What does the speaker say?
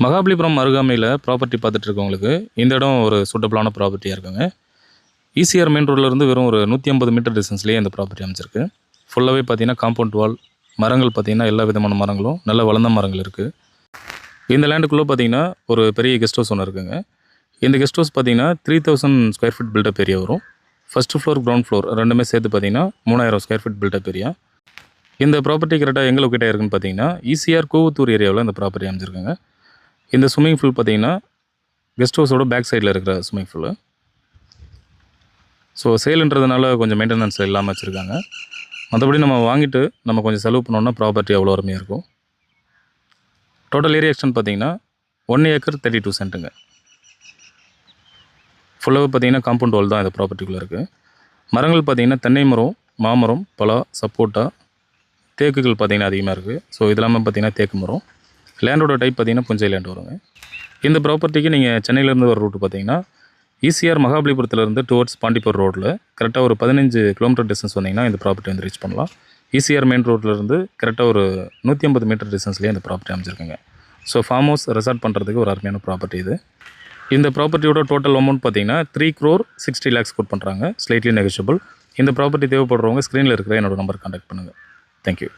மகாபலிபுரம் அருகாமையில் ப்ராப்பர்ட்டி பார்த்துட்டு இருக்கவங்களுக்கு இந்த இடம் ஒரு சூட்டபிளான ப்ராப்பர்ட்டியாக இருக்குங்க. ஈசிஆர் மெயின் ரோட்லேருந்து வெறும் ஒரு 150 மீட்டர் டிஸ்டன்ஸ்லேயே இந்த ப்ராப்பர்ட்டி அமைச்சிருக்கு. ஃபுல்லாகவே பார்த்தீங்கன்னா காம்பவுண்ட் வால், மரங்கள் பார்த்தீங்கன்னா எல்லா விதமான மரங்களும் நல்ல வளர்ந்த மரங்கள் இருக்குது. இந்த லேண்டுக்குள்ளே பார்த்தீங்கன்னா ஒரு பெரிய கெஸ்ட் ஹவுஸ் ஒன்று இருக்குங்க. இந்த கெஸ்ட் ஹவுஸ் பார்த்தீங்கன்னா 3000 ஸ்கொயர் ஃபீட் பில்டப் ஏரியா வரும். ஃபஸ்ட்டு ஃப்ளோர், கிரவுண்ட் ஃப்ளோர் ரெண்டுமே சேர்த்து பார்த்தீங்கன்னா 3000 ஸ்கொயர் ஃபீட் பில்டப் ஏரியா. இந்த ப்ராப்பர்ட்டி கரெக்டாக எங்கே லொக்கேட் ஆகிருக்குன்னு பார்த்தீங்கன்னா ஈசிஆர் கோவத்தூர் ஏரியாவில் இந்த ப்ராப்பர்ட்டி அமைச்சிருக்குங்க. இந்த ஸ்விம்மிங் பூல் பார்த்தீங்கன்னா கெஸ்ட் ஹவுஸோட பேக் சைடில் இருக்கிற ஸ்விம்மிங் பூலு. ஸோ சேலுன்றதுனால கொஞ்சம் மெயின்டெனன்ஸ் இல்லாமல் வச்சுருக்காங்க. மற்றபடி நம்ம வாங்கிட்டு நம்ம கொஞ்சம் செலவு பண்ணோன்னா ப்ராப்பர்ட்டி அவ்வளோ அருமையாக இருக்கும். டோட்டல் ஏரியா எக்ஸ்டென்ட் பார்த்தீங்கன்னா 1 ஏக்கர் 32 சென்ட்டுங்க. ஃபுல்லாகவே பார்த்தீங்கன்னா காம்பவுண்ட் வால் தான் இந்த ப்ராப்பர்ட்டிக்குள்ளே இருக்குது. மரங்கள் பார்த்தீங்கன்னா தென்னை மரம், மாமரம், பலா, சப்போட்டா, தேக்குகள் பார்த்தீங்கன்னா அதிகமாக இருக்குது. ஸோ இது இல்லாமல் பார்த்தீங்கன்னா தேக்கு மரம். லேண்டோட டைப் பார்த்தீங்கன்னா புஞ்சை லேண்ட் வருங்க. இந்த ப்ராப்பர்ட்டிக்கு நீங்கள் சென்னையிலேருந்து வர ரூட்டு பார்த்தீங்கன்னா ஈசிஆர் மகாபலிபுரத்துலேருந்து டுவர்ட்ஸ் பாண்டிப்பூர் ரோட்டில் கரெக்டாக ஒரு 15 கிலோமீட்டர் டிஸ்டன்ஸ் வந்தீங்கன்னா இந்த ப்ராப்பர்ட்டி வந்து ரீச் பண்ணலாம். ஈசிஆர் மெயின் ரோட்லேருந்து கரெக்டாக ஒரு 150 மீட்டர் டிஸ்டன்ஸ்லேயே இந்த ப்ராப்பர்ட்டி அமைச்சிருக்குங்க. ஸோ ஃபார்ம் ஹவுஸ் ரெசார்ட் பண்ணுறதுக்கு ஒரு அருமையான ப்ராப்பர்ட்டி இது. இந்த ப்ராப்பர்ட்டியோட டோட்டல் அமௌண்ட் பார்த்தீங்கன்னா 3,60 lakhs கோட் பண்ணுறாங்க. Slightly negotiable. இந்த ப்ராப்பர்ட்டி தேவைப்படுறவங்க ஸ்க்ரீனில் இருக்கிற என்னோட நம்பர் கான்டாக்ட் பண்ணுங்கள். தேங்க்யூ.